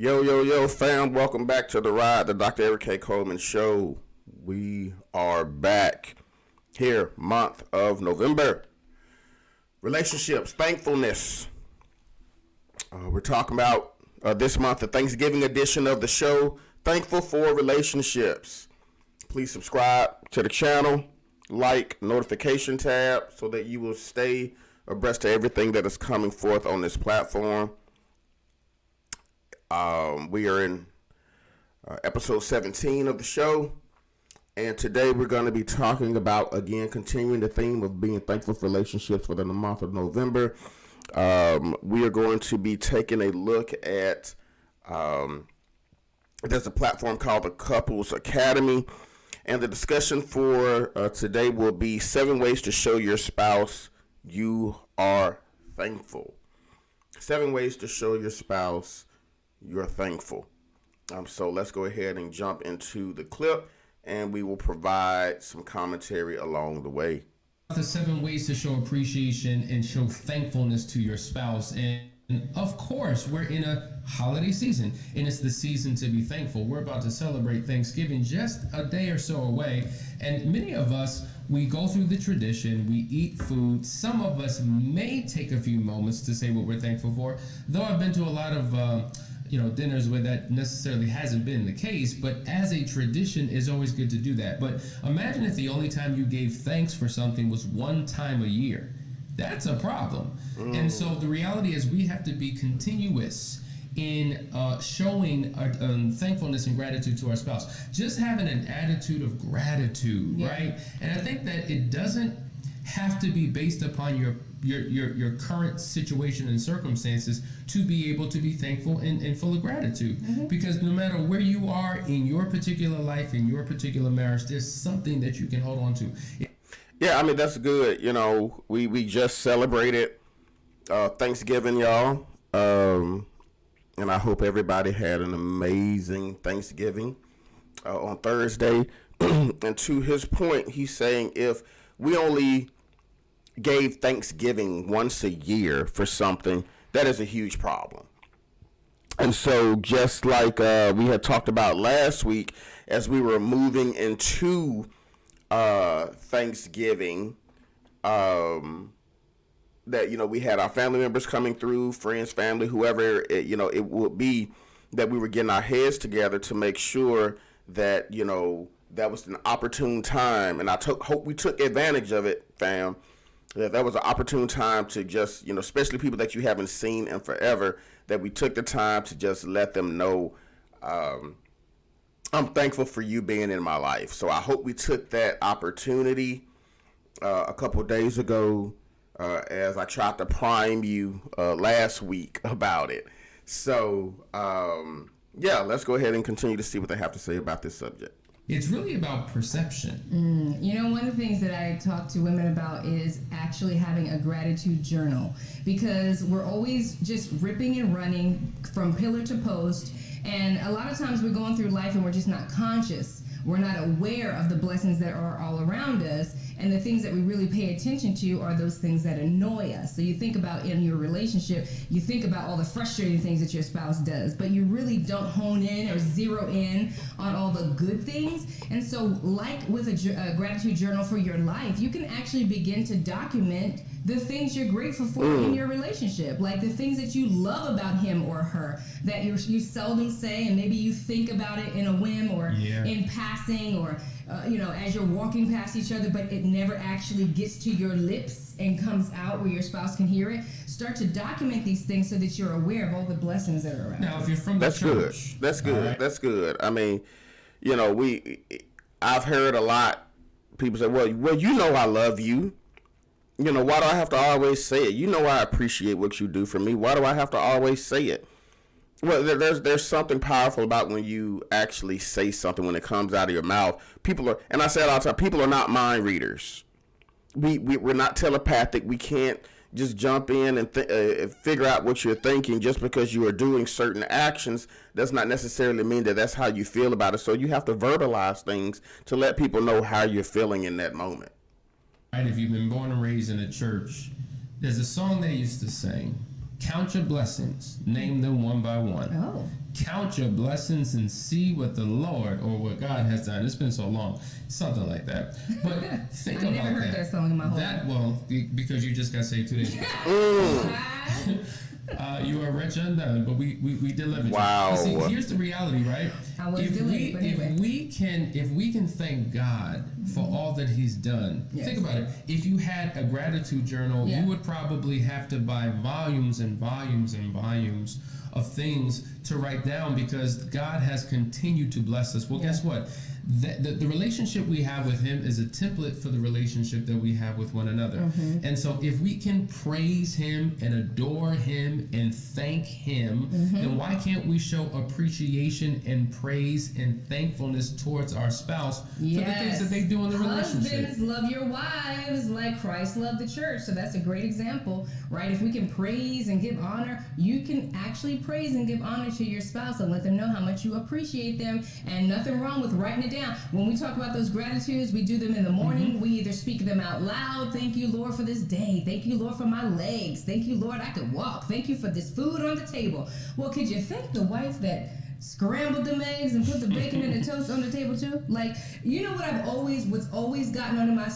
Yo, yo, yo, fam. Welcome back to The Ride, the Dr. Eric K. Coleman Show. We are back here, month of November. Relationships, thankfulness. We're talking about this month, the Thanksgiving edition of the show, Thankful for Relationships. Please subscribe to the channel, like, notification tab, so that you will stay abreast to everything that is coming forth on this platform. We are in episode 17 of the show, and today we're going to be talking about, again, continuing the theme of being thankful for relationships within the month of November. We are going to be taking a look at, there's a platform called the Couples Academy, and the discussion for today will be 7 ways to show your spouse you are thankful. 7 ways to show your spouse you're thankful. So let's go ahead and jump into the clip, and we will provide some commentary along the way. The 7 ways to show appreciation and show thankfulness to your spouse. And of course, we're in a holiday season, and it's the season to be thankful. We're about to celebrate Thanksgiving just a day or so away, and many of us, we go through the tradition, we eat food. Some of us may take a few moments to say what we're thankful for, though I've been to a lot of dinners where that necessarily hasn't been the case, but as a tradition, it's always good to do that. But imagine if the only time you gave thanks for something was one time a year. That's a problem. And so the reality is we have to be continuous in showing thankfulness and gratitude to our spouse. Just having an attitude of gratitude, right? And I think that it doesn't have to be based upon your current situation and circumstances to be able to be thankful and full of gratitude. Because no matter where you are in your particular life, in your particular marriage, there's something that you can hold on to. Yeah, I mean, that's good. You know, we just celebrated Thanksgiving, y'all. And I hope everybody had an amazing Thanksgiving on Thursday. And to his point, he's saying if we only gave Thanksgiving once a year for something, that is a huge problem. And so just like we had talked about last week, as we were moving into Thanksgiving, that, we had our family members coming through, friends, family, whoever, it would be, that we were getting our heads together to make sure that, that was an opportune time. And I hope we took advantage of it, fam. That was an opportune time to just, especially people that you haven't seen in forever, that we took the time to just let them know, I'm thankful for you being in my life. So I hope we took that opportunity a couple of days ago, as I tried to prime you last week about it. So, let's go ahead and continue to see what they have to say about this subject. It's really about perception. One of the things that I talk to women about is actually having a gratitude journal, because we're always just ripping and running from pillar to post, and a lot of times we're going through life and we're just not conscious. We're not aware of the blessings that are all around us, and the things that we really pay attention to are those things that annoy us. So you think about in your relationship, you think about all the frustrating things that your spouse does, but you really don't hone in or zero in on all the good things. And so like with a gratitude journal for your life, you can actually begin to document the things you're grateful for in your relationship, like the things that you love about him or her that you seldom say, and maybe you think about it in a whim or in passing or as you're walking past each other, but it never actually gets to your lips and comes out where your spouse can hear it. Start to document these things so that you're aware of all the blessings that are around. Now, if you're from the church, that's good. Right. That's good. I mean, I've heard a lot. People say, well, I love you. Why do I have to always say it? I appreciate what you do for me. Why do I have to always say it? Well, there's something powerful about when you actually say something, when it comes out of your mouth. And I say it all the time, people are not mind readers. We're not telepathic. We can't just jump in and figure out what you're thinking. Just because you are doing certain actions does not necessarily mean that that's how you feel about it. So you have to verbalize things to let people know how you're feeling in that moment. Right, if you've been born and raised in a church, there's a song they used to sing. Count your blessings. Name them one by one. Oh. Count your blessings and see what the Lord or what God has done. It's been so long. Something like that. But think I about never heard that song in my whole life. Well, because you just got saved 2 days ago. You are rich and undone, but we delivered Wow. you. See, here's the reality, right? I was delayed, but anyway. If we can thank God for all that He's done, Yes. think about it. If you had a gratitude journal, Yeah. you would probably have to buy volumes and volumes and volumes of things to write down because God has continued to bless us. Well, guess what? The relationship we have with Him is a template for the relationship that we have with one another. Mm-hmm. And so if we can praise Him and adore Him and thank Him, then why can't we show appreciation and praise and thankfulness towards our spouse for the things that they do in the relationship? Husbands, love your wives like Christ loved the church. So that's a great example, right? If we can praise and give honor, you can actually praise and give honor to your spouse and let them know how much you appreciate them, and nothing wrong with writing it down. When we talk about those gratitudes, we do them in the morning. We either speak them out loud. Thank you, Lord, for this day. Thank you, Lord, for my legs. Thank you, Lord, I could walk. Thank you for this food on the table. Well, could you thank the wife that scrambled them eggs and put the bacon and the toast on the table too? Like, you know what's always gotten under my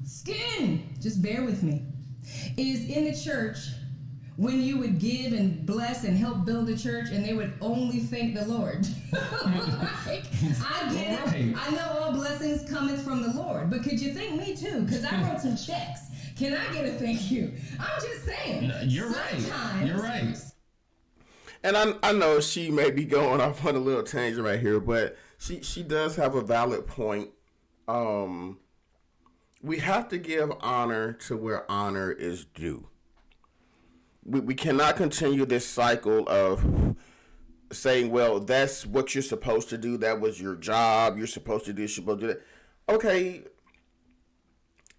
skin? Just bear with me. Is in the church, when you would give and bless and help build a church, and they would only thank the Lord. Like, I get it. Right. I know all blessings cometh from the Lord, but could you thank me too? Because I wrote some checks. Can I get a thank you? I'm just saying. No, you're right. You're right. And I know she may be going off on a little tangent right here, but she does have a valid point. We have to give honor to where honor is due. We cannot continue this cycle of saying, well, that's what you're supposed to do. That was your job. You're supposed to do this. You're supposed to do that. Okay.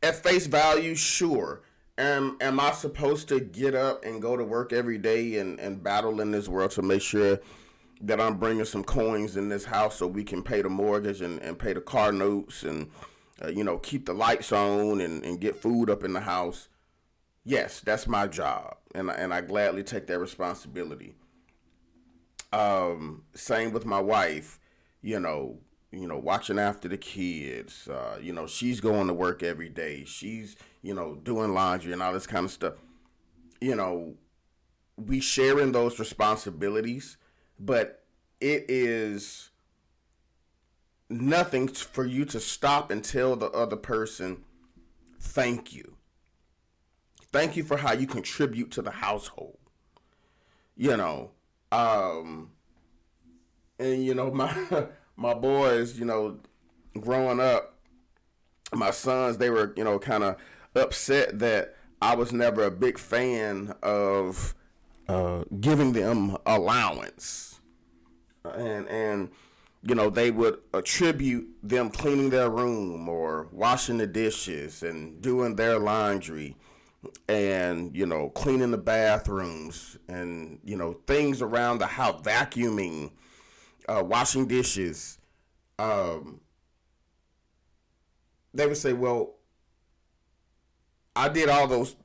At face value, sure. Am I supposed to get up and go to work every day and battle in this world to make sure that I'm bringing some coins in this house so we can pay the mortgage and pay the car notes and, keep the lights on and get food up in the house? Yes, that's my job, and I gladly take that responsibility. Same with my wife, watching after the kids. She's going to work every day. She's, doing laundry and all this kind of stuff. We share in those responsibilities, but it is nothing for you to stop and tell the other person, thank you. Thank you for how you contribute to the household. My boys, growing up, my sons, they were, kind of upset that I was never a big fan of giving them allowance. And they would attribute them cleaning their room or washing the dishes and doing their laundry and, cleaning the bathrooms and, things around the house, vacuuming, washing dishes. They would say, well, I did all those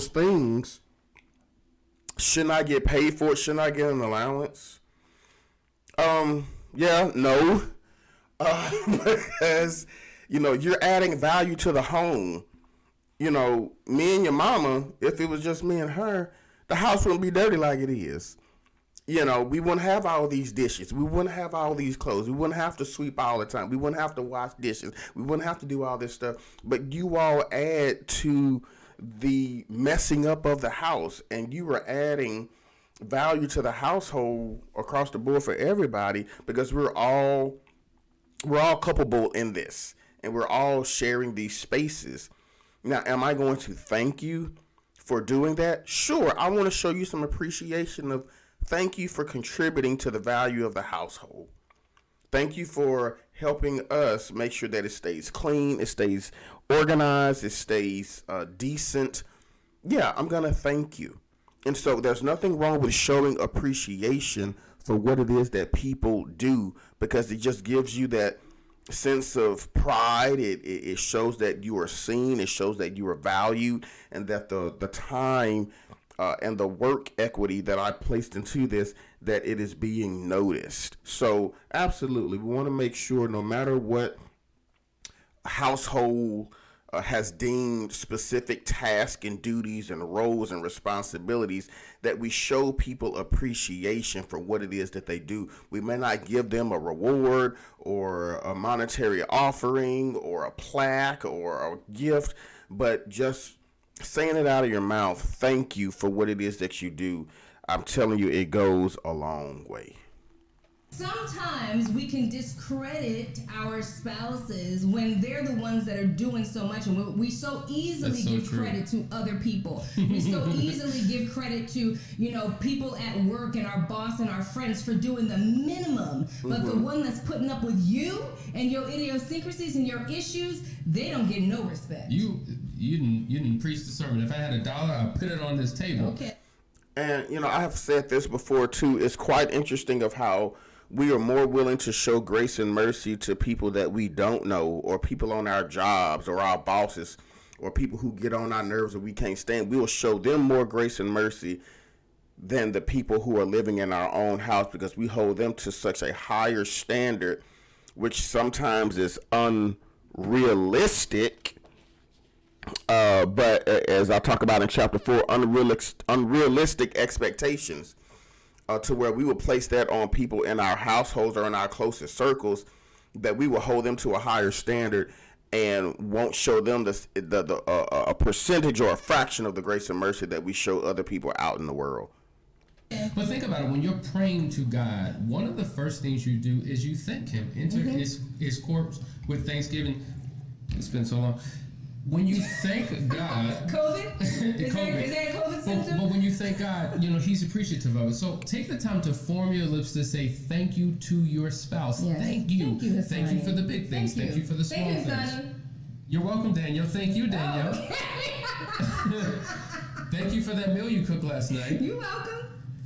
things. Shouldn't I get paid for it? Shouldn't I get an allowance? Yeah, no. Because, you're adding value to the home. Me and your mama, if it was just me and her, the house wouldn't be dirty like it is. We wouldn't have all these dishes. We wouldn't have all these clothes. We wouldn't have to sweep all the time. We wouldn't have to wash dishes. We wouldn't have to do all this stuff. But you all add to the messing up of the house, and you are adding value to the household across the board for everybody because we're all culpable in this, and we're all sharing these spaces. Now, am I going to thank you for doing that? Sure. I want to show you some appreciation of thank you for contributing to the value of the household. Thank you for helping us make sure that it stays clean, it stays organized, it stays decent. Yeah, I'm going to thank you. And so there's nothing wrong with showing appreciation for what it is that people do because it just gives you that sense of pride. It shows that you are seen. It shows that you are valued and that the time and the work equity that I placed into this, that it is being noticed. So absolutely, we want to make sure no matter what household has deemed specific tasks and duties and roles and responsibilities, that we show people appreciation for what it is that they do. We may not give them a reward or a monetary offering or a plaque or a gift, but just saying it out of your mouth, thank you for what it is that you do. I'm telling you, it goes a long way. Sometimes we can discredit our spouses when they're the ones that are doing so much, and we so easily give credit to other people. We so easily give credit to, people at work and our boss and our friends for doing the minimum. But the one that's putting up with you and your idiosyncrasies and your issues, they don't get no respect. You didn't preach the sermon. If I had $1, I'd put it on this table. Okay. And, I have said this before, too. It's quite interesting of how we are more willing to show grace and mercy to people that we don't know, or people on our jobs, or our bosses, or people who get on our nerves that we can't stand. We will show them more grace and mercy than the people who are living in our own house, because we hold them to such a higher standard, which sometimes is unrealistic. But as I talk about in chapter 4, unrealistic expectations. To where we will place that on people in our households or in our closest circles, that we will hold them to a higher standard and won't show them a percentage or a fraction of the grace and mercy that we show other people out in the world. But think about it. When you're praying to God, one of the first things you do is you thank Him. Enter his courts with thanksgiving. It's been so long. When you thank God, COVID? Is that a COVID symptom? But when you thank God, He's appreciative of it. So take the time to form your lips to say thank you to your spouse. Yes. Thank you. Thank you for the big things. Thank you for the small things. Sonny. You're welcome, Danielle. Thank you, Danielle. Thank you for that meal you cooked last night. You're welcome.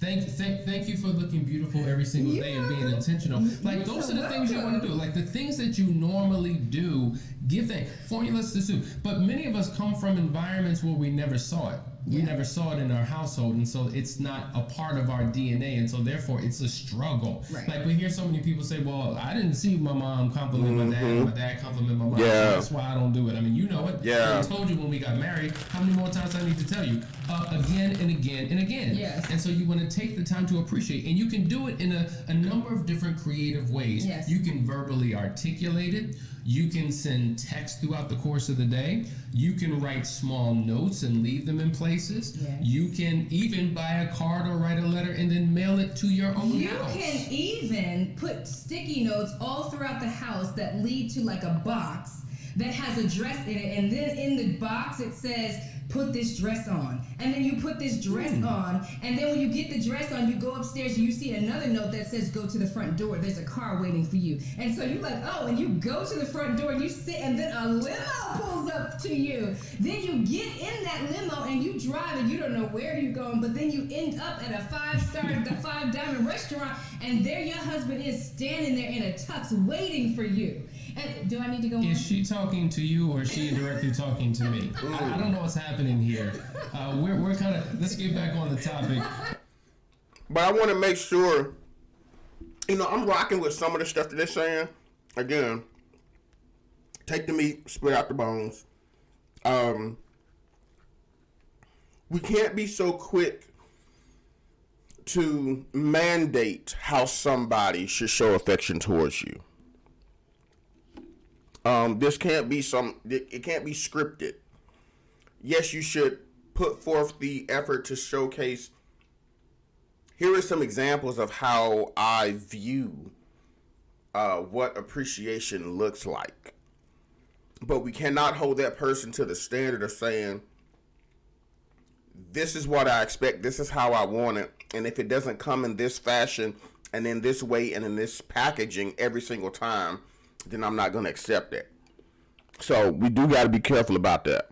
Thank you for looking beautiful every single day and being intentional. Like, those are the things you want to do. Like, the things that you normally do, give thanks. Formulas to soup. But many of us come from environments where we never saw it. We never saw it in our household, and so it's not a part of our DNA, and so therefore it's a struggle. Right. Like, we hear so many people say, well, I didn't see my mom compliment my dad compliment my mom, so that's why I don't do it. I mean, you know it. I told you when we got married. How many more times I need to tell you? Again and again and again. Yes. And so you want to take the time to appreciate, and you can do it in a number of different creative ways. Yes. You can verbally articulate it. You can send text throughout the course of the day. You can write small notes and leave them in places. Yes. You can even buy a card or write a letter and then mail it to your own house. You can even put sticky notes all throughout the house that lead to like a box that has a dress in it, and then in the box it says, put this dress on. And then you put this dress on, and then when you get the dress on, you go upstairs and you see another note that says, go to the front door. There's a car waiting for you. And so you're like, oh, and you go to the front door and you sit, and then a limo pulls up to you. Then you get in that limo and you drive, and you don't know where you're going, but then you end up at a 5-star, the Five Diamond restaurant, and there your husband is standing there in a tux waiting for you. And do I need to go on? Is she talking to you, or is she directly talking to me? I don't know what's happening here. We're kind of, let's get back on the topic. But I want to make sure, I'm rocking with some of the stuff that they're saying. Again, take the meat, spit out the bones. We can't be so quick to mandate how somebody should show affection towards you. This can't be it can't be scripted. Yes, you should put forth the effort to showcase, here are some examples of how I view what appreciation looks like. But we cannot hold that person to the standard of saying, this is what I expect, this is how I want it, and if it doesn't come in this fashion and in this way and in this packaging every single time, then I'm not going to accept it. So we do got to be careful about that.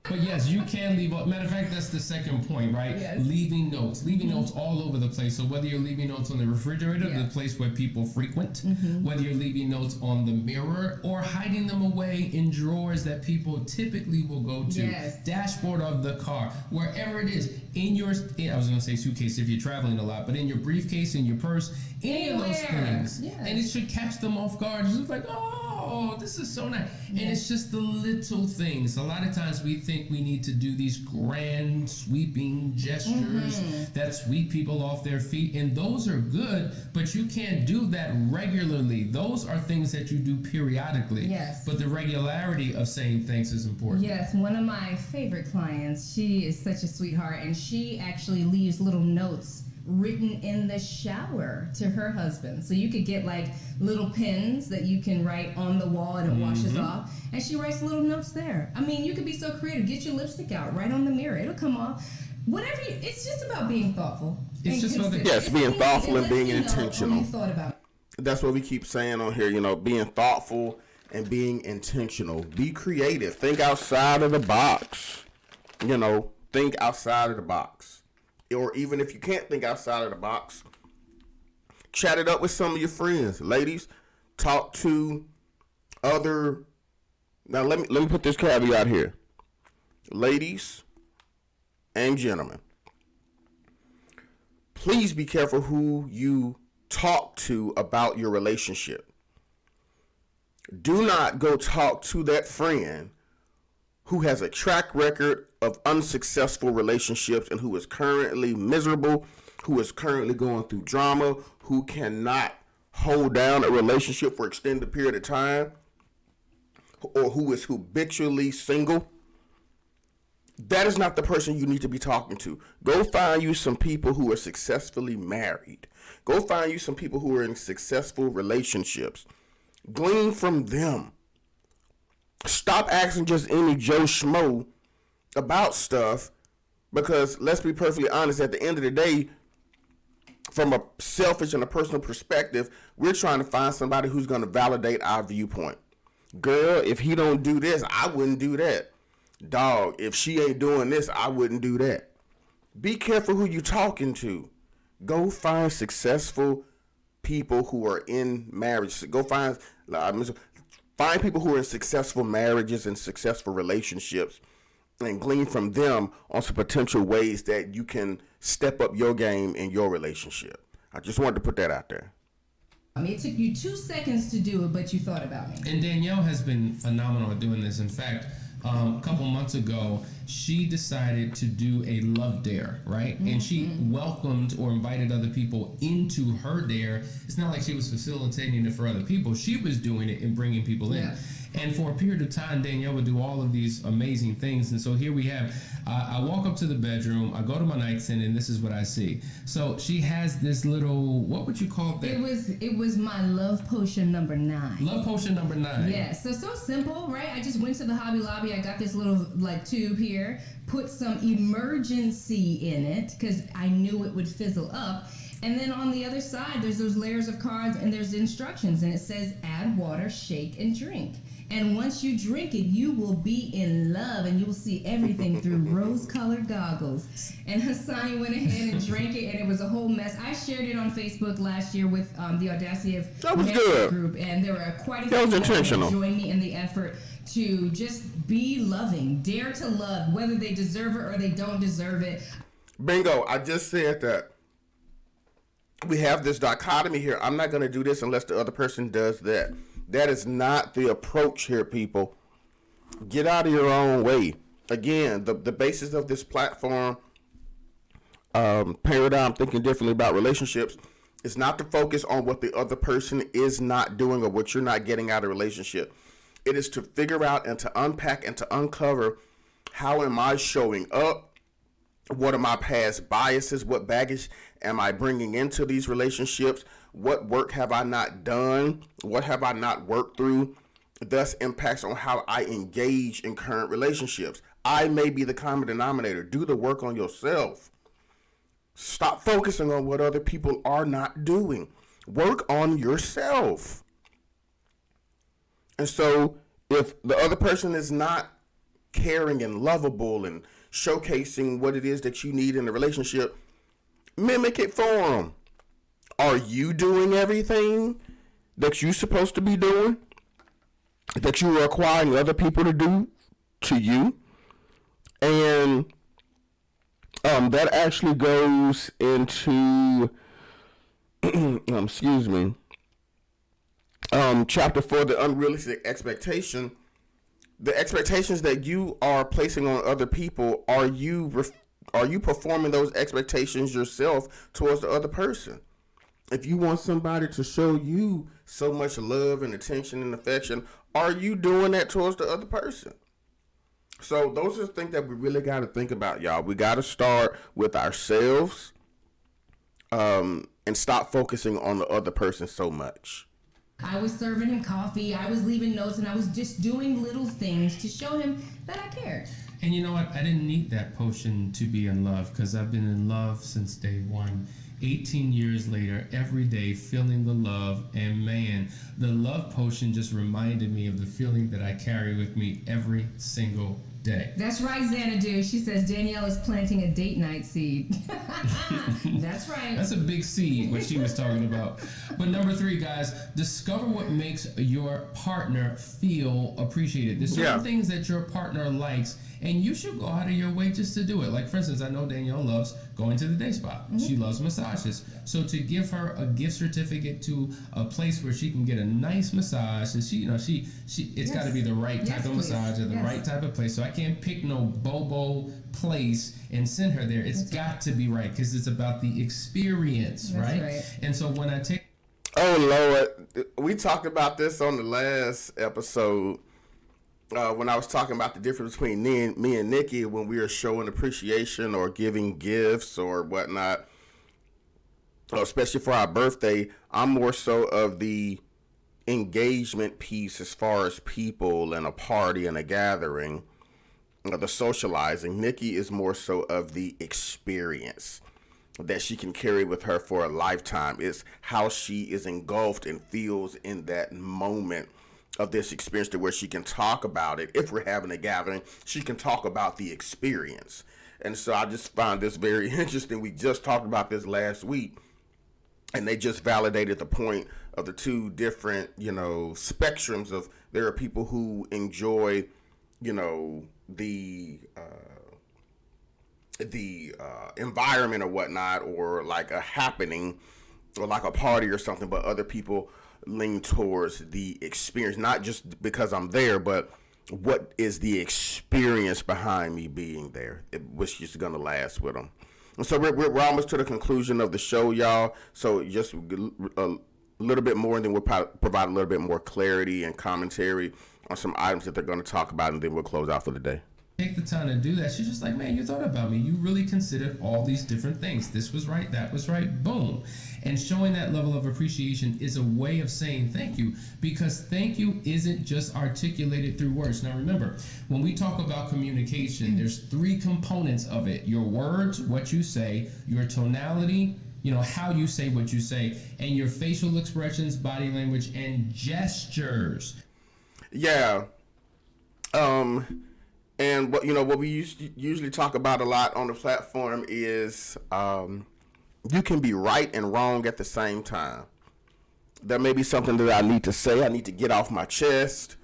But yes, you can leave. Matter of fact, that's the second point, right? Yes. Leaving notes all over the place. So whether you're leaving notes on the refrigerator, Yeah. the place where people frequent, whether you're leaving notes on the mirror or hiding them away in drawers that people typically will go to, Yes. dashboard of the car, wherever it is, I was going to say suitcase if you're traveling a lot, but in your briefcase, in your purse, any of those Anywhere. things, Yes. and it should catch them off guard. It's just like, oh, this is so nice. And it's just the little things. A lot of times we think we need to do these grand sweeping gestures that sweep people off their feet, and those are good, but you can't do that regularly. Those are things that you do periodically. Yes. But the regularity of saying thanks is important. Yes, one of my favorite clients, she is such a sweetheart, and she actually leaves little notes written in the shower to her husband. So you could get like little pins that you can write on the wall and it washes off. And she writes little notes there. I mean, you could be so creative. Get your lipstick out, right on the mirror. It'll come off. Whatever you, it's just about being thoughtful. It's and just about consistent. Yes, being thoughtful and It lets being you know intentional. when you thought about it. That's what we keep saying on here, being thoughtful and being intentional. Be creative. Think outside of the box. Think outside of the box. Or even if you can't think outside of the box, chat it up with some of your friends. Ladies, talk to other. Now let me put this caveat here. Ladies and gentlemen, please be careful who you talk to about your relationship. Do not go talk to that friend who has a track record of unsuccessful relationships and who is currently miserable, who is currently going through drama, who cannot hold down a relationship for an extended period of time, or who is habitually single. That is not the person you need to be talking to. Go find you some people who are successfully married. Go find you some people who are in successful relationships. Glean from them. Stop asking just any Joe Schmo about stuff, because let's be perfectly honest, at the end of the day, from a selfish and a personal perspective, we're trying to find somebody who's going to validate our viewpoint. Girl, if he don't do this, I wouldn't do that. Dog, if she ain't doing this, I wouldn't do that. Be careful who you talking to. Go find successful people who are in marriage. Go find people who are in successful marriages and successful relationships, and glean from them on some potential ways that you can step up your game in your relationship. I just wanted to put that out there. I mean, it took you 2 seconds to do it, but you thought about me. And Danielle has been phenomenal at doing this. In fact, a couple months ago, she decided to do a love dare, right? And she welcomed or invited other people into her dare. It's not like she was facilitating it for other people. She was doing it and bringing people in. Yeah. And for a period of time, Danielle would do all of these amazing things. And so here we have, I walk up to the bedroom, I go to my nightstand, and this is what I see. So she has this little, what would you call that? It was my love potion number 9. Love potion number 9. Yeah, so simple, right? I just went to the Hobby Lobby. I got this little tube here, put some emergency in it because I knew it would fizzle up. And then on the other side, there's those layers of cards and there's the instructions, and it says add water, shake, and drink. And once you drink it, you will be in love, and you will see everything through rose-colored goggles. And Hassani went ahead and drank it, and it was a whole mess. I shared it on Facebook last year with the Audacity of That was Network good. group, and there were quite a That was few people intentional. that joined me in the effort to just be loving, dare to love, whether they deserve it or they don't deserve it. Bingo. I just said that. We have this dichotomy here. I'm not going to do this unless the other person does that. That is not the approach here, people. Get out of your own way. Again, the basis of this platform, paradigm, thinking differently about relationships, is not to focus on what the other person is not doing or what you're not getting out of a relationship. It is to figure out and to unpack and to uncover, how am I showing up? What are my past biases? What baggage am I bringing into these relationships? What work have I not done? What have I not worked through? Thus impacts on how I engage in current relationships. I may be the common denominator. Do the work on yourself. Stop focusing on what other people are not doing. Work on yourself. And so if the other person is not caring and lovable and showcasing what it is that you need in a relationship, mimic it for them. Are you doing everything that you're supposed to be doing, that you are requiring other people to do to you? And that actually goes into excuse me, chapter 4, the unrealistic expectation. The expectations that you are placing on other people, are you performing those expectations yourself towards the other person? If you want somebody to show you so much love and attention and affection, are you doing that towards the other person? So those are the things that we really got to think about, y'all. We got to start with ourselves, and stop focusing on the other person so much. I was serving him coffee, I was leaving notes, and I was just doing little things to show him that I cared. And you know what? I didn't need that potion to be in love, because I've been in love since day one. 18 years later, every day feeling the love, and man, the love potion just reminded me of the feeling that I carry with me every single day. That's right, Xanadu. She says Danielle is planting a date night seed. That's right. That's a big seed, what she was talking about. But number 3, guys, discover what makes your partner feel appreciated. There's certain things that your partner likes, and you should go out of your way just to do it. Like, for instance, I know Danielle loves going to the day spa. Mm-hmm. She loves massages. So to give her a gift certificate to a place where she can get a nice massage, and it's got to be the right type of massage or the right type of place. So I can't pick no bobo place and send her there. It's got to be right, because it's about the experience, right? And so when I take... Oh, Lord. We talked about this on the last episode. When I was talking about the difference between me and Nikki when we are showing appreciation or giving gifts or whatnot, especially for our birthday, I'm more so of the engagement piece as far as people and a party and a gathering, the socializing. Nikki is more so of the experience that she can carry with her for a lifetime. It's how she is engulfed and feels in that moment of this experience, to where she can talk about it. If we're having a gathering, she can talk about the experience. And so I just find this very interesting. We just talked about this last week, and they just validated the point of the two different, spectrums of, there are people who enjoy, the environment or whatnot, or like a happening or like a party or something, but other people lean towards the experience, not just because I'm there, but what is the experience behind me being there, which is going to last with them. And so we're almost to the conclusion of the show, y'all. So just a little bit more, and then we'll provide a little bit more clarity and commentary on some items that they're going to talk about, and then we'll close out for the day. Take the time to do that. She's just like, man, you thought about me. You really considered all these different things. This was right, that was right, boom. And showing that level of appreciation is a way of saying thank you, because thank you isn't just articulated through words. Now remember, when we talk about communication, there's 3 components of it: your words, what you say, your tonality, how you say what you say, and your facial expressions, body language, and gestures. Yeah. And what we usually talk about a lot on the platform is you can be right and wrong at the same time. There may be something that I need to say, I need to get off my chest,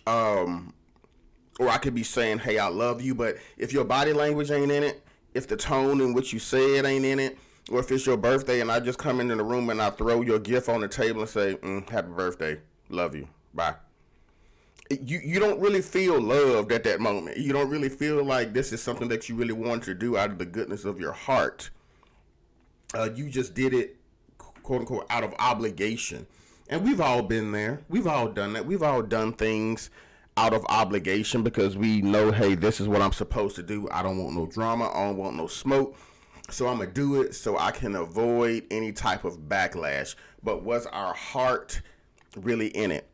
or I could be saying, hey, I love you, but if your body language ain't in it, if the tone in which you say it ain't in it, or if it's your birthday and I just come into the room and I throw your gift on the table and say, happy birthday, love you, bye. You don't really feel loved at that moment. You don't really feel like this is something that you really want to do out of the goodness of your heart. You just did it, quote unquote, out of obligation. And we've all been there. We've all done that. We've all done things out of obligation because we know, hey, this is what I'm supposed to do. I don't want no drama. I don't want no smoke. So I'm going to do it so I can avoid any type of backlash. But was our heart really in it?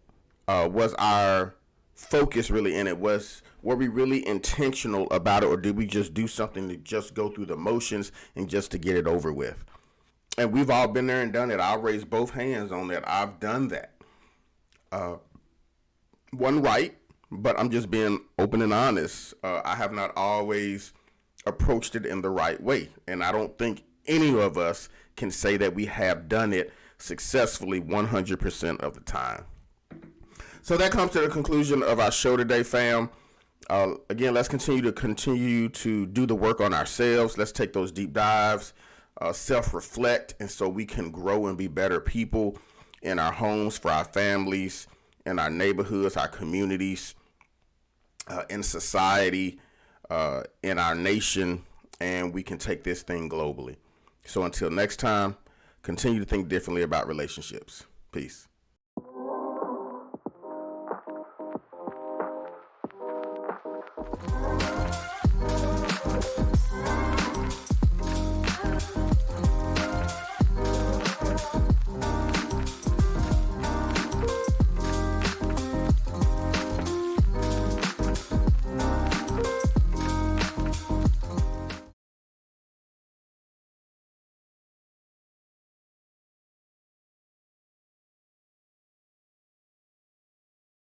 Was our focus really in it? Were we really intentional about it, or did we just do something to just go through the motions and just to get it over with? And we've all been there and done it. I'll raise both hands on that. I've done that. Wasn't right, but I'm just being open and honest. I have not always approached it in the right way, and I don't think any of us can say that we have done it successfully 100% of the time. So that comes to the conclusion of our show today, fam. Again, let's continue to do the work on ourselves. Let's take those deep dives, self-reflect, and so we can grow and be better people in our homes, for our families, in our neighborhoods, our communities, in society, in our nation, and we can take this thing globally. So until next time, continue to think differently about relationships. Peace.